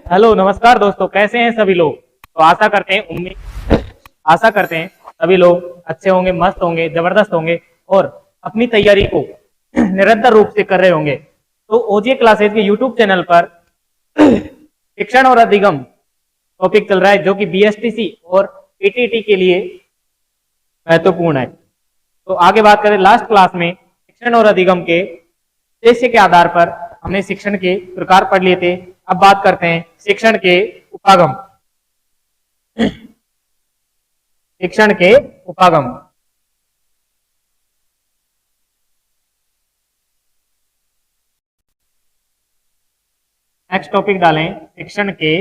Hello नमस्कार दोस्तों, कैसे हैं सभी लोग। तो आशा करते हैं सभी लोग अच्छे होंगे, मस्त होंगे, जबरदस्त होंगे और अपनी तैयारी को निरंतर रूप से कर रहे होंगे। तो ओजे क्लासेज के यूट्यूब चैनल पर शिक्षण और अधिगम टॉपिक चल रहा है, जो कि बीएसटीसी और पीटीटी के लिए महत्वपूर्ण है। तो आगे बात करें, लास्ट क्लास में शिक्षण और अधिगम के उद्देश्य के आधार पर हमने शिक्षण के प्रकार पढ़ लिए थे। अब बात करते हैं शिक्षण के उपागम। शिक्षण के उपागम। नेक्स्ट टॉपिक डालें, शिक्षण के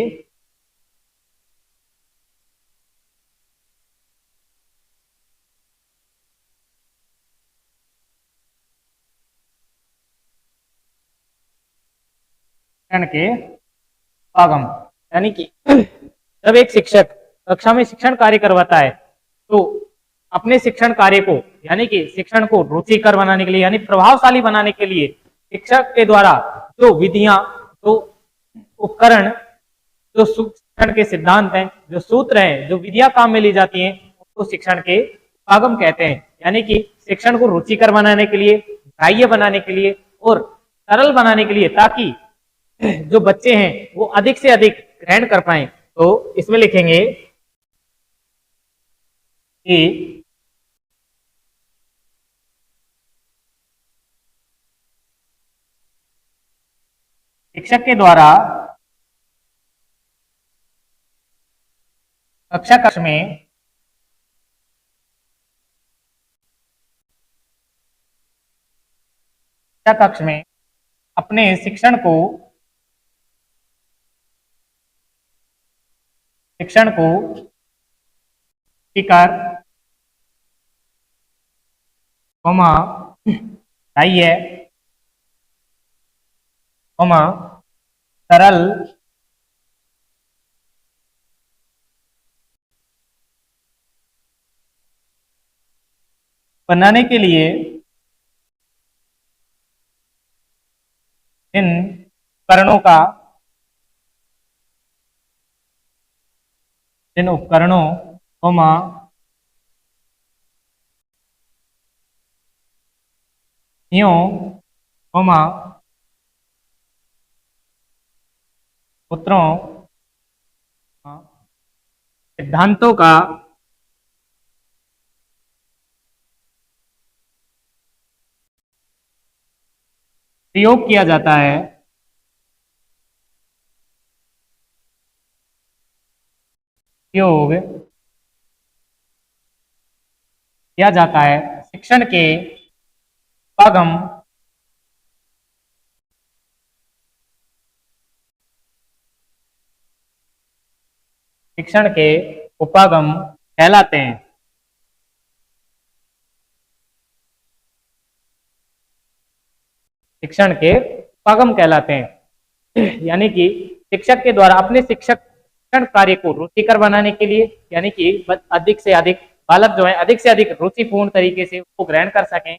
उपागम। यानी कि जब एक शिक्षक कक्षा में शिक्षण कार्य करवाता है तो अपने शिक्षण कार्य को यानी कि शिक्षण को रुचिकर बनाने के लिए यानी प्रभावशाली बनाने के लिए शिक्षक के द्वारा जो विधियां, जो उपकरण, जो शिक्षण के सिद्धांत हैं, जो सूत्र हैं, जो विधियां काम में ली जाती हैं, उसको शिक्षण के उपागम कहते हैं। यानी कि शिक्षण को रुचिकर बनाने के लिए, ग्राह्य बनाने के लिए और सरल बनाने के लिए, ताकि जो बच्चे हैं वो अधिक से अधिक ग्रहण कर पाए। तो इसमें लिखेंगे कि शिक्षक के द्वारा कक्षा कक्ष में अपने शिक्षण को स्वीकार ग्राह्य सरल बनाने के लिए इन उपकरणों सूत्रों, सिद्धांतों का प्रयोग किया जाता है। प्रयोग किया जाता है शिक्षण के उपागम कहलाते हैं। शिक्षण के उपागम कहलाते हैं। यानी कि शिक्षक के द्वारा अपने शिक्षण कार्य को रुचिकर बनाने के लिए, यानी कि अधिक से अधिक बालक जो है अधिक से अधिक रुचिपूर्ण तरीके से उसको ग्रहण कर सकें,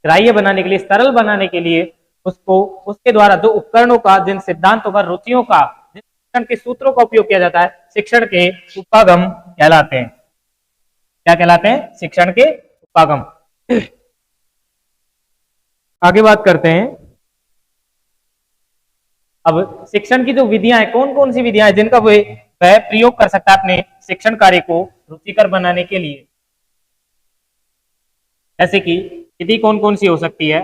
ग्राह्य बनाने के लिए, सरल बनाने के लिए, उसको उसके द्वारा जो उपकरणों का, जिन सिद्धांतों का, रुचियों का, जिन शिक्षण के सूत्रों का उपयोग किया जाता है, शिक्षण के उपागम कहलाते हैं। क्या कहलाते हैं? शिक्षण के उपागम। आगे बात करते हैं, अब शिक्षण की जो विधियां हैं, कौन कौन सी विधियां हैं जिनका वह प्रयोग कर सकता है अपने शिक्षण कार्य को रुचिकर बनाने के लिए। जैसे कि विधि कौन कौन सी हो सकती है?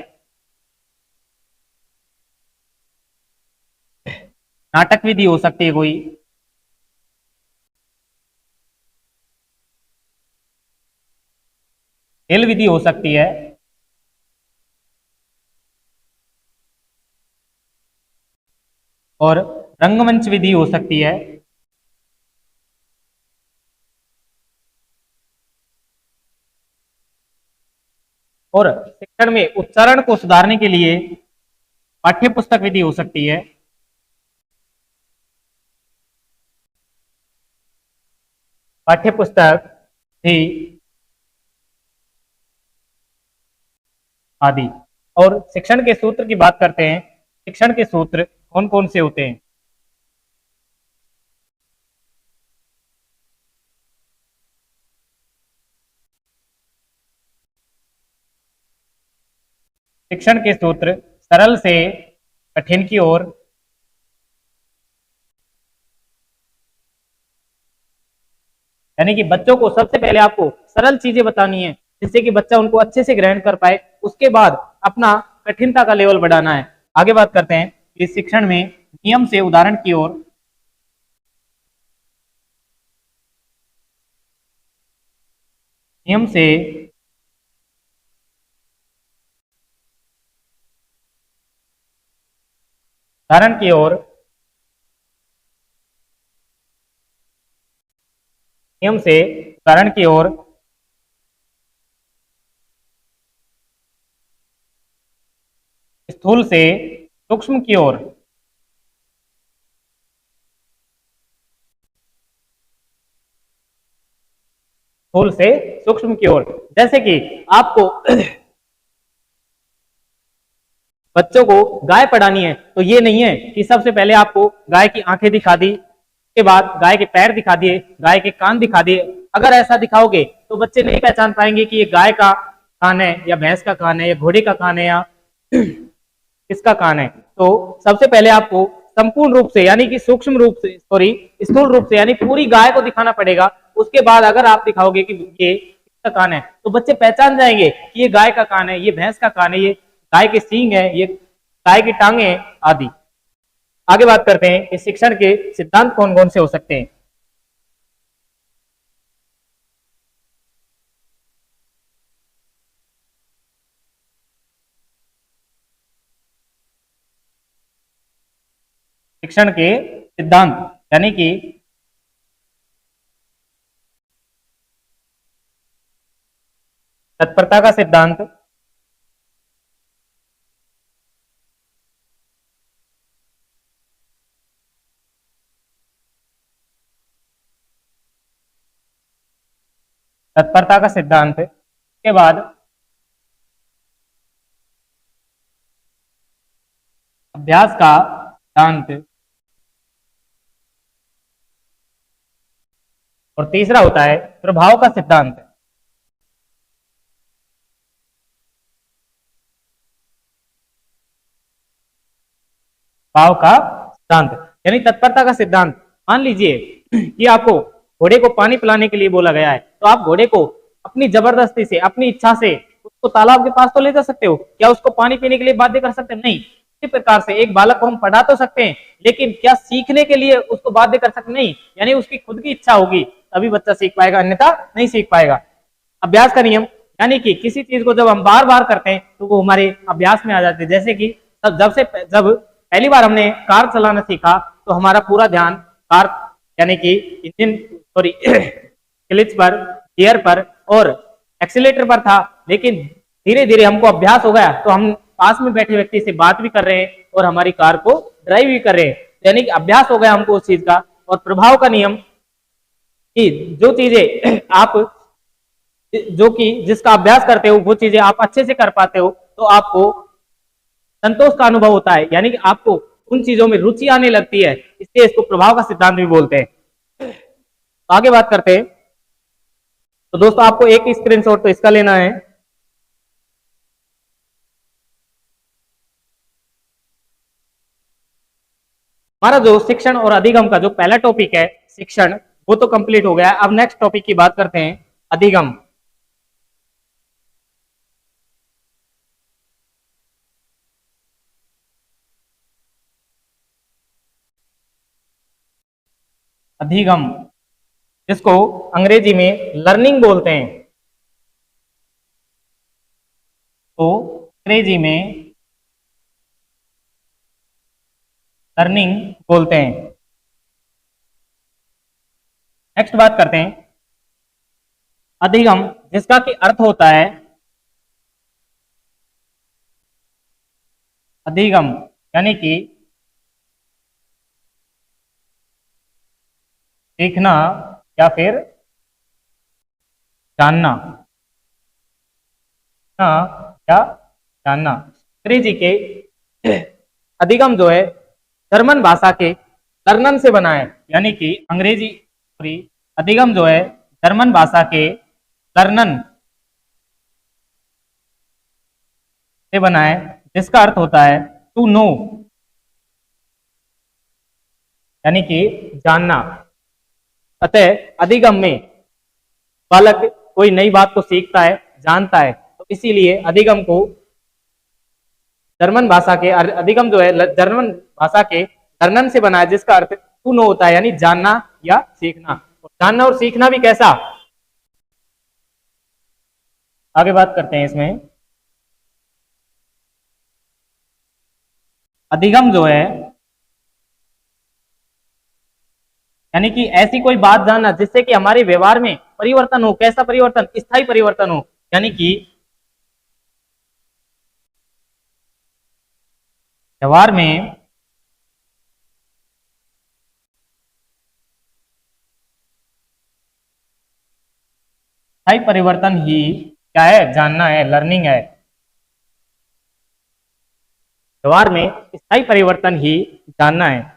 नाटक विधि हो सकती है कोई, खेल विधि हो सकती है, और रंगमंच विधि हो सकती है। और शिक्षण में उच्चारण को सुधारने के लिए पाठ्य पुस्तक विधि हो सकती है। पाठ्य पुस्तक भी आदि। और शिक्षण के सूत्र की बात करते हैं, शिक्षण के सूत्र कौन कौन से होते हैं? शिक्षण के सूत्र सरल से कठिन की ओर, यानी कि बच्चों को सबसे पहले आपको सरल चीजें बतानी है जिससे कि बच्चा उनको अच्छे से ग्रहण कर पाए, उसके बाद अपना कठिनता का लेवल बढ़ाना है। आगे बात करते हैं इस शिक्षण में नियम से उदाहरण की ओर, नियम से उदाहरण की ओर, नियम से उदाहरण की ओर, स्थूल से सूक्ष्म की ओर, स्थूल से सूक्ष्म की ओर। जैसे कि आपको बच्चों को गाय पढ़ानी है तो ये नहीं है कि सबसे पहले आपको गाय की आंखें दिखा दी, उसके बाद गाय के पैर दिखा दिए, गाय के कान दिखा दिए। अगर ऐसा दिखाओगे तो बच्चे नहीं पहचान पाएंगे कि ये गाय का कान है या भैंस का कान है या घोड़े का कान है या किसका कान है। तो सबसे पहले आपको संपूर्ण रूप से यानी कि सूक्ष्म रूप से, सॉरी, स्थूल रूप से यानी पूरी गाय को दिखाना पड़ेगा। उसके बाद अगर आप दिखाओगे कि ये किसका कान है तो बच्चे पहचान जाएंगे कि ये गाय का कान है, ये भैंस का कान है, ये गाय के सींग है, ये गाय की टांगे हैं आदि। आगे बात करते हैं कि शिक्षण के सिद्धांत कौन कौन से हो सकते हैं। शिक्षण के सिद्धांत यानी कि तत्परता का सिद्धांत, तत्परता का सिद्धांत, के बाद अभ्यास का सिद्धांत, और तीसरा होता है प्रभाव का सिद्धांत। भाव का सिद्धांत यानी तत्परता का सिद्धांत। मान लीजिए कि आपको घोड़े को पानी पिलाने के लिए बोला गया है तो आप घोड़े को अपनी जबरदस्ती से, अपनी इच्छा से उसको तालाब के पास तो ले जा सकते हो, क्या उसको पानी पीने के लिए बाध्य कर सकते हो? नहीं। इसी प्रकार से एक बालक को हम पढ़ा तो सकते हैं लेकिन क्या सीखने के लिए उसको बाध्य कर सकते? नहीं। यानी उसकी खुद की इच्छा होगी तभी बच्चा सीख पाएगा, अन्यथा नहीं सीख पाएगा। अभ्यास का नियम यानी कि किसी चीज को जब हम बार बार करते हैं तो वो हमारे अभ्यास में आ जाती है। जैसे कि जब पहली बार हमने कार चलाना सीखा तो हमारा पूरा ध्यान कार यानी कि इंजन, सॉरी, क्लच पर, गियर पर और एक्सीलेटर पर था। लेकिन धीरे धीरे हमको अभ्यास हो गया तो हम पास में बैठे व्यक्ति से बात भी कर रहे हैं और हमारी कार को ड्राइव भी कर रहे हैं, यानी कि अभ्यास हो गया हमको उस चीज का। और प्रभाव का नियम कि जो चीजें आप, जो कि जिसका अभ्यास करते हो वो चीजें आप अच्छे से कर पाते हो तो आपको संतोष का अनुभव होता है, यानी कि आपको उन चीजों में रुचि आने लगती है, इसलिए इसको प्रभाव का सिद्धांत भी बोलते हैं। तो आगे बात करते हैं। तो दोस्तों आपको एक स्क्रीनशॉट तो इसका लेना है। हमारा जो शिक्षण और अधिगम का जो पहला टॉपिक है शिक्षण, वो तो कंप्लीट हो गया। अब नेक्स्ट टॉपिक की बात करते हैं, अधिगम। अधिगम जिसको अंग्रेजी में लर्निंग बोलते हैं, तो अंग्रेजी में लर्निंग बोलते हैं। नेक्स्ट बात करते हैं अधिगम जिसका कि अर्थ होता है, अधिगम यानी कि सीखना या फिर जानना, या जानना। अंग्रेजी के अधिगम जो है जर्मन भाषा के लर्नन से बना है, यानी कि अंग्रेजी, सॉरी, अधिगम जो है जर्मन भाषा के लर्नन से बना है, जिसका अर्थ होता है टू नो, यानी कि जानना। अतः अधिगम में बालक कोई नई बात को सीखता है, जानता है, तो इसीलिए अधिगम को जर्मन भाषा के अधिगम जो है जर्मन भाषा के लर्नन से बना है, जिसका अर्थ टू नो होता है, यानी जानना या सीखना। और जानना और सीखना भी कैसा, आगे बात करते हैं इसमें। अधिगम जो है यानी कि ऐसी कोई बात जानना जिससे कि हमारे व्यवहार में परिवर्तन हो। कैसा परिवर्तन, स्थायी परिवर्तन हो, यानी कि व्यवहार में स्थायी परिवर्तन ही क्या है, जानना है, लर्निंग है। व्यवहार में स्थायी परिवर्तन ही जानना है।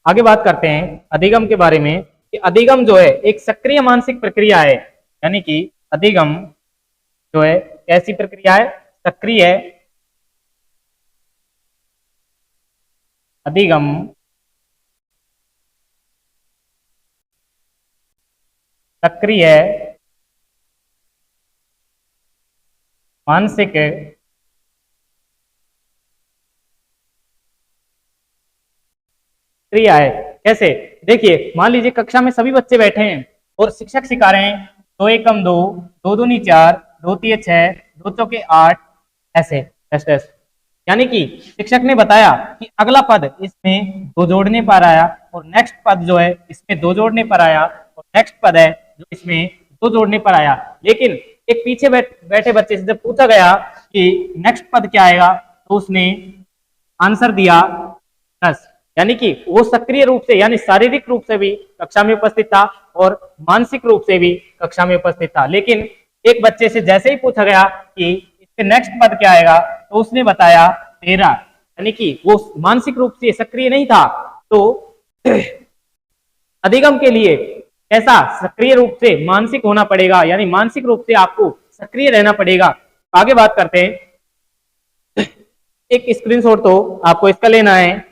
आगे बात करते हैं अधिगम के बारे में कि अधिगम जो है एक सक्रिय मानसिक प्रक्रिया है, यानी कि अधिगम जो है कैसी प्रक्रिया है, सक्रिय। अधिगम सक्रिय मानसिक क्रिया है। कैसे, देखिए मान लीजिए कक्षा में सभी बच्चे बैठे हैं और शिक्षक सिखा रहे हैं दो एकम दो, दो दूनी चार, दो तिये छह, दो चौके आठ, ऐसे टेस्ट टेस्ट। यानी कि शिक्षक ने बताया कि अगला पद इसमें दो जोड़ने पर आया और नेक्स्ट पद जो है इसमें दो जोड़ने पर आया और नेक्स्ट पद है जो इसमें दो जोड़ने पर आया। लेकिन एक पीछे बैठे बच्चे से जब पूछा गया कि नेक्स्ट पद क्या आएगा, तो उसने आंसर दिया 10। यानी कि वो सक्रिय रूप से यानी शारीरिक रूप से भी कक्षा में उपस्थित था और मानसिक रूप से भी कक्षा में उपस्थित था। लेकिन एक बच्चे से जैसे ही पूछा गया कि इसके नेक्स्ट पद क्या आएगा, तो उसने बताया 13, यानी कि वो मानसिक रूप से सक्रिय नहीं था। तो अधिगम के लिए कैसा, सक्रिय रूप से मानसिक होना पड़ेगा, यानी मानसिक रूप से आपको सक्रिय रहना पड़ेगा। आगे बात करते हैं, एक स्क्रीनशॉट तो आपको इसका लेना है।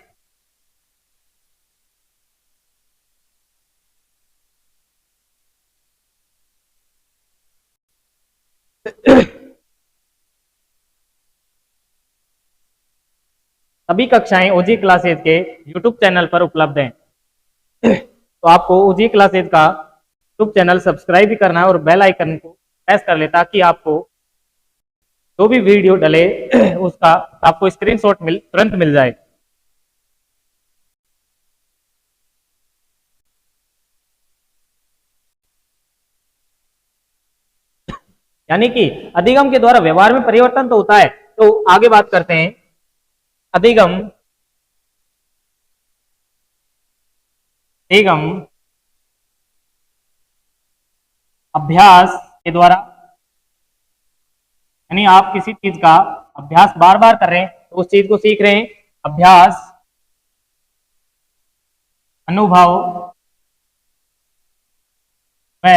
सभी कक्षाएं ओजी क्लासेज के यूट्यूब चैनल पर उपलब्ध हैं। तो आपको ओजी क्लासेज का यूट्यूब चैनल सब्सक्राइब भी करना है और बेल आइकन को प्रेस कर ले, ताकि आपको जो भी वीडियो डले उसका आपको स्क्रीनशॉट तुरंत मिल जाए। यानी कि अधिगम के द्वारा व्यवहार में परिवर्तन तो होता है। तो आगे बात करते हैं, अधिगम अधिगम अभ्यास के द्वारा, यानी आप किसी चीज का अभ्यास बार बार कर रहे हैं तो उस चीज को सीख रहे हैं। अभ्यास, अनुभव व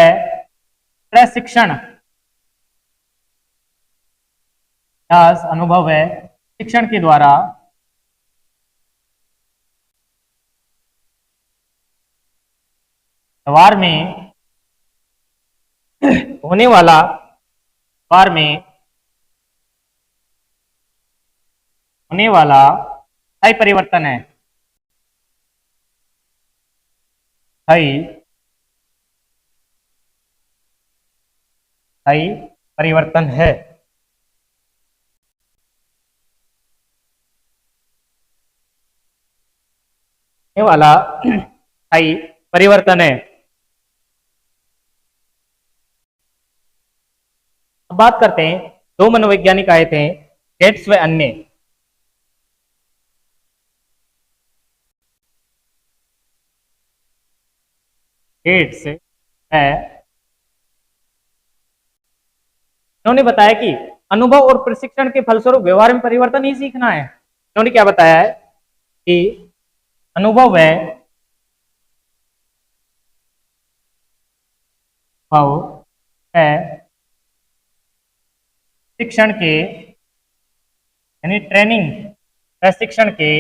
प्रशिक्षण, अभ्यास अनुभव व शिक्षण के द्वारा व्यवहार में होने वाला व्यवहार में होने वाला स्थायी परिवर्तन है, स्थायी स्थायी परिवर्तन है। होने वाला स्थायी परिवर्तन है। अब बात करते हैं, दो मनोवैज्ञानिक आए थे, गेट्स व अन्य। गेट्स व इन्होंने बताया कि अनुभव और प्रशिक्षण के फलस्वरूप व्यवहार में परिवर्तन ही सीखना है। इन्होंने क्या बताया है कि अनुभव है शिक्षण के यानी ट्रेनिंग प्रशिक्षण के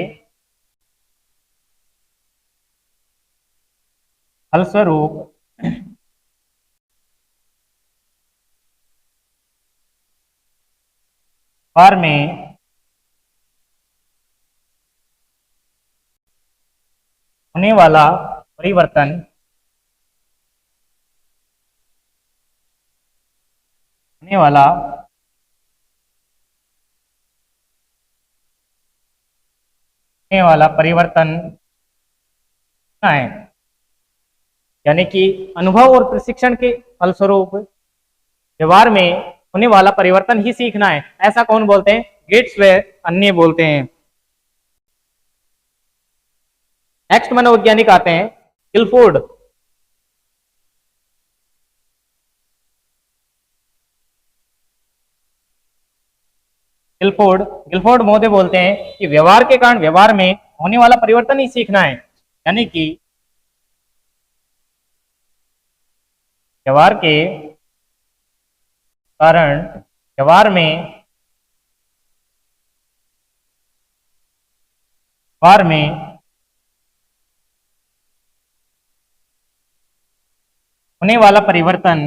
फलस्वरूप व्यवहार में होने वाला परिवर्तन होने वाला होने वाला परिवर्तन है। यानी कि अनुभव और प्रशिक्षण के फलस्वरूप व्यवहार में होने वाला परिवर्तन ही सीखना है। ऐसा कौन बोलते हैं? गेट्स व अन्य बोलते हैं। नेक्स्ट मनोवैज्ञानिक आते हैं गिलफोर्ड। गिलफोर्ड महोदय बोलते हैं कि व्यवहार के कारण व्यवहार में होने वाला परिवर्तन ही सीखना है। यानी कि व्यवहार के कारण व्यवहार में होने वाला परिवर्तन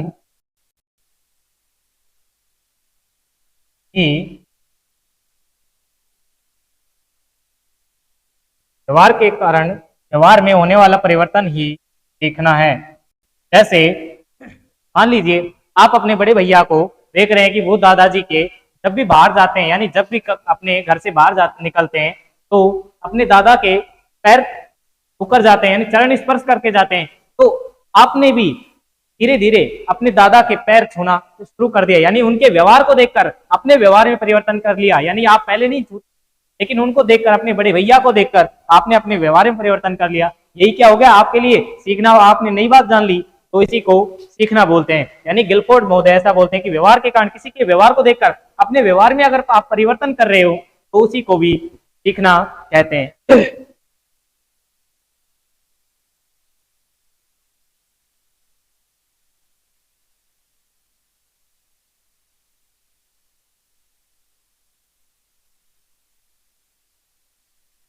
ही व्यवहार के कारण व्यवहार में होने वाला परिवर्तन ही सीखना है। जैसे मान लीजिए आप अपने बड़े भैया को देख रहे हैं कि वो दादाजी के जब भी बाहर जाते हैं यानी जब भी अपने घर से बाहर निकलते हैं तो अपने दादा के पैर उकर जाते हैं यानी चरण स्पर्श करके जाते हैं। तो आपने भी धीरे धीरे अपने दादा के पैर छूना शुरू कर दिया, यानी उनके व्यवहार को देखकर अपने व्यवहार में परिवर्तन कर लिया। यानी आप पहले नहीं छूते लेकिन उनको देखकर, अपने बड़े भैया को देखकर आपने अपने व्यवहार में परिवर्तन कर लिया। यही क्या हो गया आपके लिए सीखना। आपने नई बात जान ली तो इसी को सीखना बोलते हैं। यानी गिलफोर्ड महोदय ऐसा बोलते हैं कि व्यवहार के कारण, किसी के व्यवहार को देखकर अपने व्यवहार में अगर आप परिवर्तन कर रहे हो तो उसी को भी सीखना कहते हैं।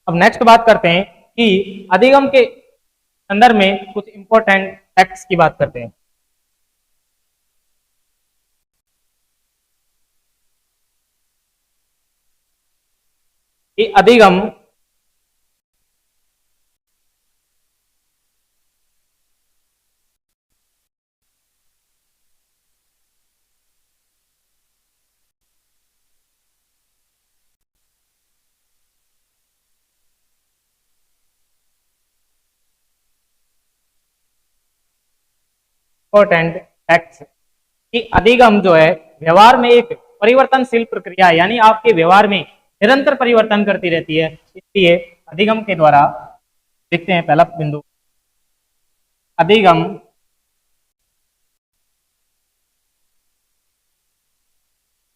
अब नेक्स्ट बात करते हैं कि अधिगम के संदर्भ में कुछ इंपॉर्टेंट फैक्ट्स की बात करते हैं। कि अधिगम इंपॉर्टेंट फैक्ट्स कि अधिगम जो है व्यवहार में एक परिवर्तनशील प्रक्रिया है, यानी आपके व्यवहार में निरंतर परिवर्तन करती रहती है। इसलिए अधिगम के द्वारा देखते हैं पहला बिंदु, अधिगम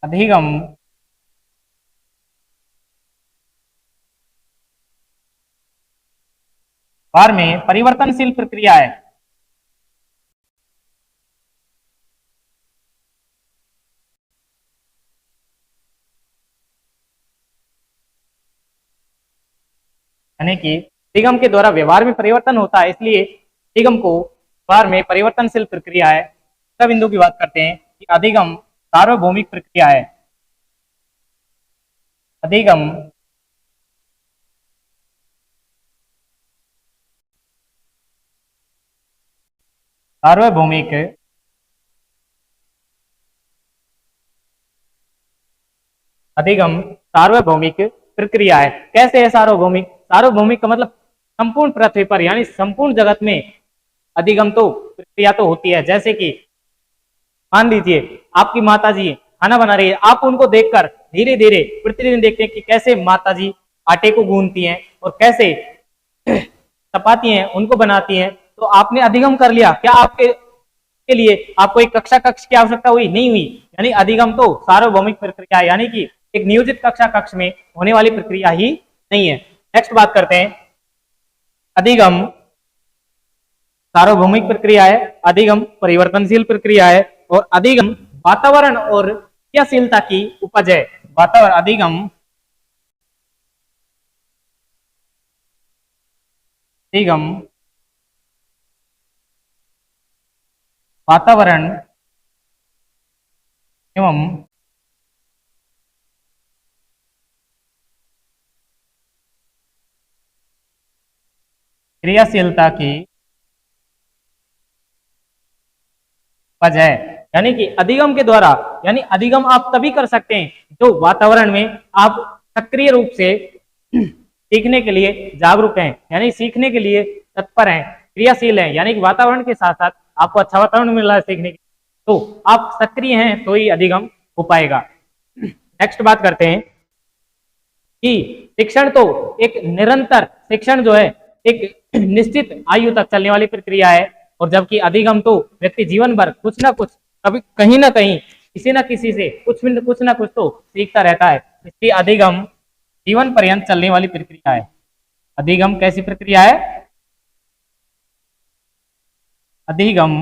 अधिगम व्यवहार में परिवर्तनशील प्रक्रिया है। यानी कि अधिगम के द्वारा व्यवहार में परिवर्तन होता है, इसलिए अधिगम को व्यवहार में परिवर्तनशील प्रक्रिया है। दूसरा बिंदु की बात करते हैं कि अधिगम सार्वभौमिक प्रक्रिया है। अधिगम सार्वभौमिक अधिगम सार्वभौमिक प्रक्रिया है। कैसे है सार्वभौमिक? सार्वभौमिक का मतलब संपूर्ण पृथ्वी पर यानी संपूर्ण जगत में अधिगम तो प्रक्रिया तो होती है। जैसे कि मान लीजिए आपकी माता जी खाना बना रही है, आप उनको देखकर धीरे धीरे प्रतिदिन देखते हैं कि कैसे माता जी आटे को गूंथती हैं और कैसे चपाती हैं उनको बनाती हैं। तो आपने अधिगम कर लिया। क्या आपके के लिए आपको एक कक्षा कक्ष की आवश्यकता हुई नहीं हुई, यानी अधिगम तो सार्वभौमिक प्रक्रिया है, यानी कि एक नियोजित कक्षा कक्ष में होने वाली प्रक्रिया ही नहीं है। नेक्स्ट बात करते हैं, अधिगम सार्वभौमिक प्रक्रिया है, अधिगम परिवर्तनशील प्रक्रिया है, और अधिगम वातावरण और क्रियाशीलता की उपज है। वातावरण अधिगम वातावरण एवं क्रियाशीलता की उपज है। यानी कि अधिगम के द्वारा, यानी अधिगम आप तभी कर सकते हैं जो वातावरण में आप सक्रिय रूप से सीखने के लिए जागरूक हैं, यानी सीखने के लिए तत्पर हैं, क्रियाशील हैं, यानी कि वातावरण के साथ साथ आपको अच्छा वातावरण मिल रहा है सीखने के, तो आप सक्रिय हैं तो ही अधिगम हो पाएगा। नेक्स्ट बात करते हैं कि शिक्षण तो एक निरंतर, शिक्षण जो है एक निश्चित आयु तक चलने वाली प्रक्रिया है, और जबकि अधिगम तो व्यक्ति जीवन भर कुछ ना कुछ, कभी कहीं ना कहीं किसी ना किसी से कुछ ना कुछ तो सीखता रहता है, इसलिए अधिगम जीवन पर्यंत चलने वाली प्रक्रिया है। अधिगम कैसी प्रक्रिया है? अधिगम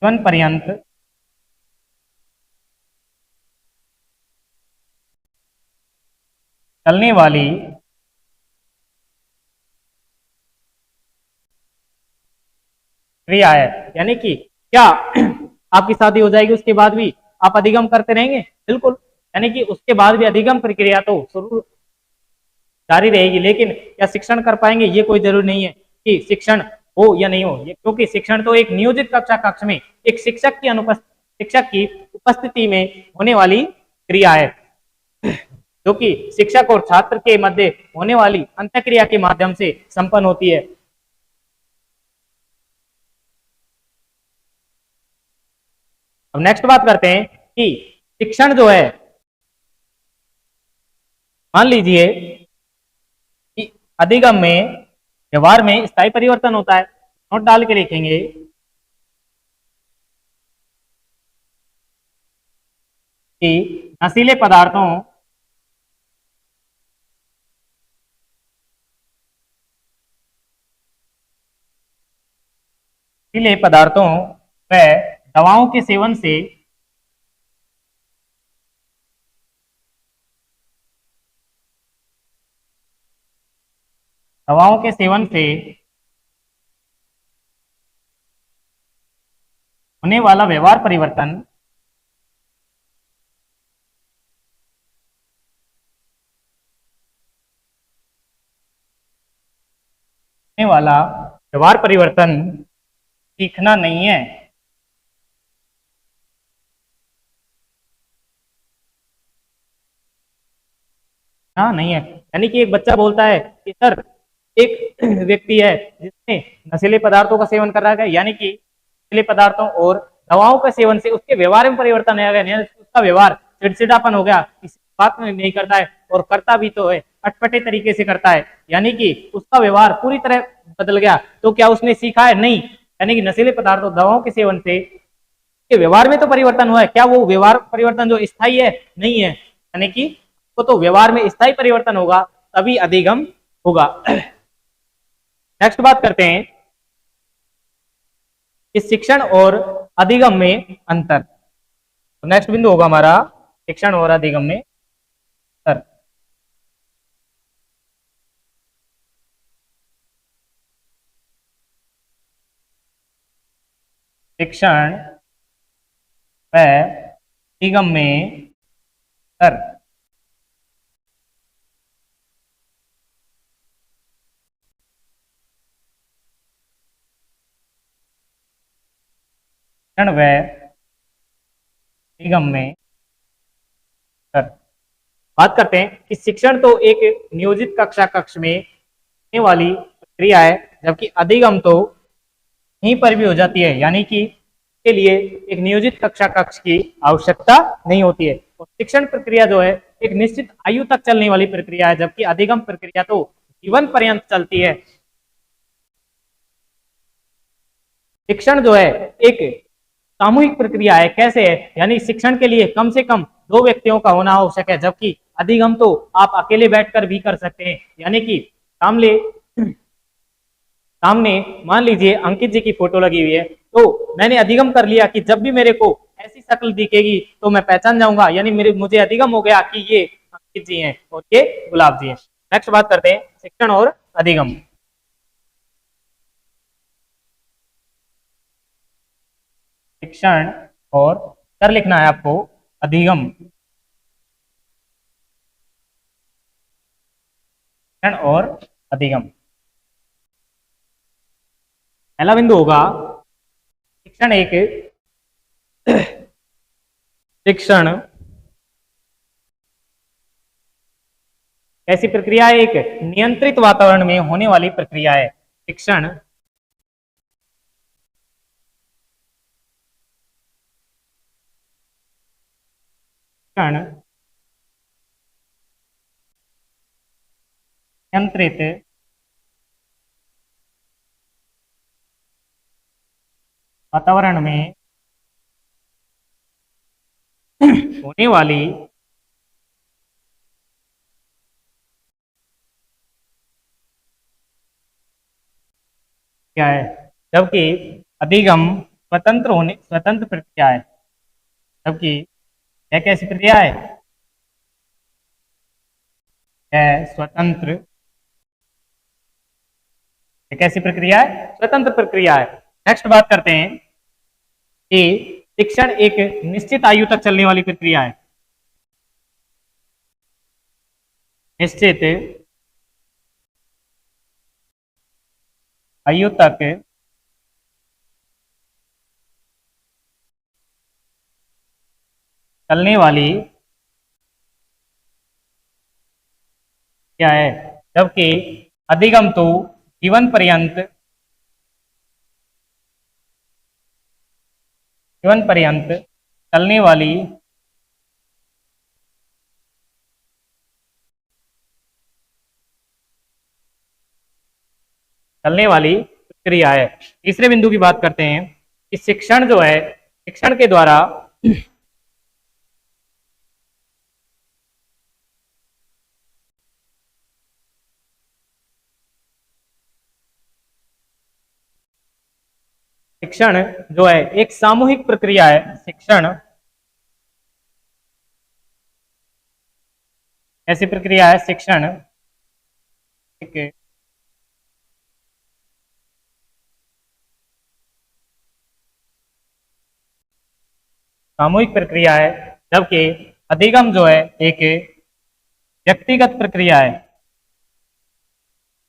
जीवन पर्यंत चलने वाली क्रिया है। यानी कि क्या आपकी शादी हो जाएगी उसके बाद भी आप अधिगम करते रहेंगे? बिल्कुल, यानी कि उसके बाद भी अधिगम प्रक्रिया तो शुरू जारी रहेगी, लेकिन क्या शिक्षण कर पाएंगे ये कोई जरूरी नहीं है कि शिक्षण हो या नहीं हो, ये क्योंकि शिक्षण तो एक नियोजित कक्षा कक्ष में एक शिक्षक की उपस्थिति में होने वाली क्रिया है, जो कि शिक्षक और छात्र के मध्य होने वाली अंतःक्रिया के माध्यम से संपन्न होती है। अब नेक्स्ट बात करते हैं कि शिक्षण जो है, मान लीजिए कि अधिगम में व्यवहार में स्थायी परिवर्तन होता है, नोट डाल के लिखेंगे कि नशीले पदार्थों व दवाओं के सेवन से होने वाला व्यवहार परिवर्तन सीखना नहीं है। हाँ नहीं है, यानी कि एक बच्चा बोलता है कि सर एक व्यक्ति है जिसने नशीले पदार्थों का सेवन कर रहा है, यानी कि नशीले पदार्थों और दवाओं के सेवन से उसके व्यवहार में परिवर्तन आ गया, यानी उसका व्यवहार चिड़चिड़ापन हो गया, किसी बात में नहीं करता है, और करता भी तो है अटपटे तरीके से करता है, यानी कि उसका व्यवहार पूरी तरह बदल गया। तो क्या उसने सीखा है? नहीं, यानी कि नशीले पदार्थों दवाओं के सेवन से उसके व्यवहार में तो परिवर्तन हुआ है, क्या वो व्यवहार परिवर्तन जो स्थायी है? नहीं है, यानी कि वो तो व्यवहार में स्थायी परिवर्तन होगा तभी अधिगम होगा। नेक्स्ट बात करते हैं इस शिक्षण और अधिगम में अंतर। तो नेक्स्ट बिंदु होगा हमारा शिक्षण और अधिगम में अंतर। शिक्षण व अधिगम में अंतर। शिक्षण व अधिगम में अंतर। बात करते हैं कि शिक्षण तो एक नियोजित कक्षा कक्ष में होने वाली प्रक्रिया है, जबकि अधिगम तो यहीं पर भी हो जाती है, यानी कि के लिए एक नियोजित कक्षा कक्ष की आवश्यकता नहीं होती है। और शिक्षण प्रक्रिया जो है एक निश्चित आयु तक चलने वाली प्रक्रिया है, जबकि अधिगम प्रक्रिया तो जीवन पर्यंत चलती है। शिक्षण जो है एक सामूहिक प्रक्रिया है। कैसे है? यानी शिक्षण के लिए कम से कम दो व्यक्तियों का होना आवश्यक है, जबकि अधिगम तो आप अकेले बैठकर भी कर सकते हैं। यानी कि सामने सामने मान लीजिए अंकित जी की फोटो लगी हुई है, तो मैंने अधिगम कर लिया कि जब भी मेरे को ऐसी शक्ल दिखेगी तो मैं पहचान जाऊंगा, यानी मुझे अधिगम हो गया कि ये अंकित जी हैं और ये गुलाब जी हैं। नेक्स्ट बात करते हैं शिक्षण और अधिगम। शिक्षण और कर लिखना है आपको अधिगम। शिक्षण और अधिगम, पहला बिंदु होगा शिक्षण शिक्षण ऐसी प्रक्रिया है, एक नियंत्रित वातावरण में होने वाली प्रक्रिया है। शिक्षण नियंत्रित वातावरण में होने वाली क्या है, जबकि अधिगम स्वतंत्र प्रक्रिया है। जबकि यह कैसी प्रक्रिया है? यह स्वतंत्र, यह कैसी प्रक्रिया है? स्वतंत्र प्रक्रिया है। नेक्स्ट बात करते हैं कि शिक्षण एक निश्चित आयु तक चलने वाली प्रक्रिया है। निश्चित आयु तक चलने वाली क्या है, जबकि अधिगम तो जीवन पर्यंत चलने वाली प्रक्रिया है। तीसरे बिंदु की बात करते हैं कि शिक्षण जो है, शिक्षण के द्वारा शिक्षण जो है एक सामूहिक प्रक्रिया है। शिक्षण ऐसी प्रक्रिया है, शिक्षण एक सामूहिक प्रक्रिया है, जबकि अधिगम जो है एक व्यक्तिगत प्रक्रिया है।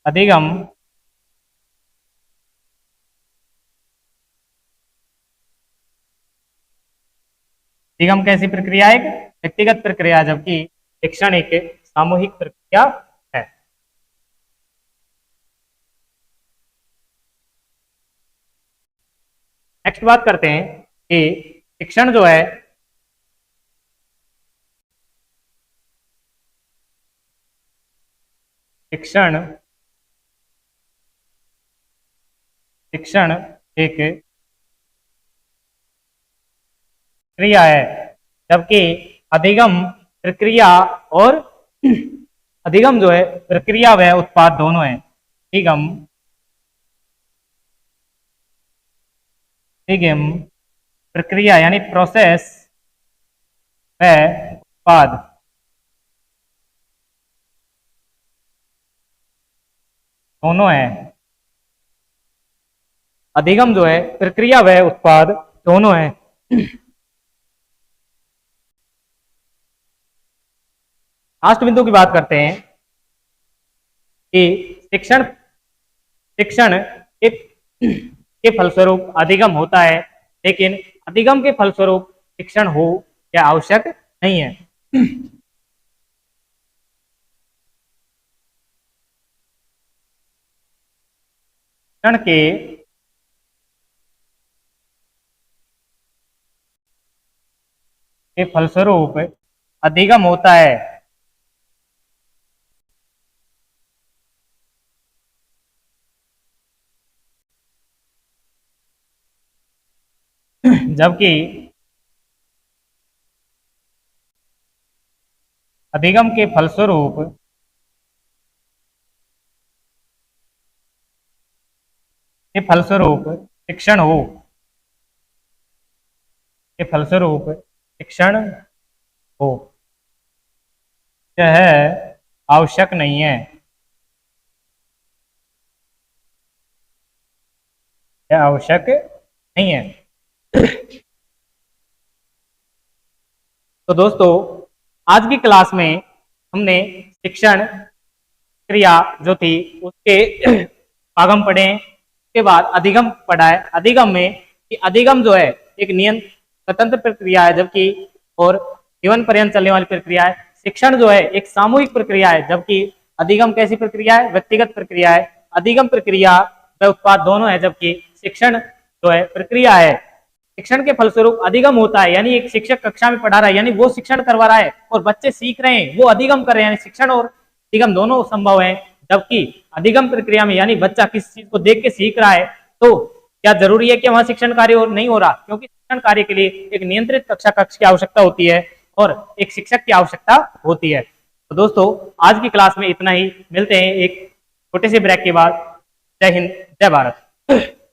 अधिगम अधिगम कैसी प्रक्रिया है? एक व्यक्तिगत प्रक्रिया, जबकि शिक्षण एक सामूहिक प्रक्रिया है। नेक्स्ट बात करते हैं कि शिक्षण जो है शिक्षण शिक्षण एक क्रिया है, जबकि अधिगम प्रक्रिया और अधिगम जो है प्रक्रिया व उत्पाद दोनों है। अधिगम अधिगम प्रक्रिया यानी प्रोसेस व उत्पाद दोनों है। अधिगम जो है प्रक्रिया व उत्पाद दोनों है। लास्ट बिंदु की बात करते हैं कि शिक्षण शिक्षण एक के फलस्वरूप अधिगम होता है, लेकिन अधिगम के फलस्वरूप शिक्षण हो क्या आवश्यक नहीं है। शिक्षण के फलस्वरूप अधिगम होता है, जबकि अधिगम के फलस्वरूप शिक्षण हो, के फलस्वरूप शिक्षण हो, यह आवश्यक नहीं है, यह आवश्यक नहीं है। तो दोस्तों आज की क्लास में हमने शिक्षण क्रिया जो थी उसके आगम पढ़े, उसके बाद अधिगम पढ़ा है। अधिगम में कि अधिगम जो है एक नियंत्र स्वतंत्र प्रक्रिया है, जबकि और जीवन पर्यंत चलने वाली प्रक्रिया है। शिक्षण जो है एक सामूहिक प्रक्रिया है, जबकि अधिगम कैसी प्रक्रिया है, व्यक्तिगत प्रक्रिया है। अधिगम प्रक्रिया व उत्पाद दोनों है, जबकि शिक्षण जो है प्रक्रिया है। शिक्षण के फलस्वरूप अधिगम होता है, यानी एक शिक्षक कक्षा में पढ़ा रहा है, यानी वो शिक्षण करवा रहा है और बच्चे सीख रहे हैं, वो अधिगम कर रहे हैं, यानी शिक्षण और अधिगम दोनों संभव है। जबकि अधिगम प्रक्रिया में यानी बच्चा किसी चीज को देख के सीख रहा है, तो क्या जरूरी है कि वहां शिक्षण कार्य नहीं हो रहा, क्योंकि शिक्षण कार्य के लिए एक नियंत्रित कक्ष की आवश्यकता होती है और एक शिक्षक की आवश्यकता होती है। तो दोस्तों आज की क्लास में इतना ही, मिलते हैं एक छोटे से ब्रेक के बाद। जय हिंद, जय भारत।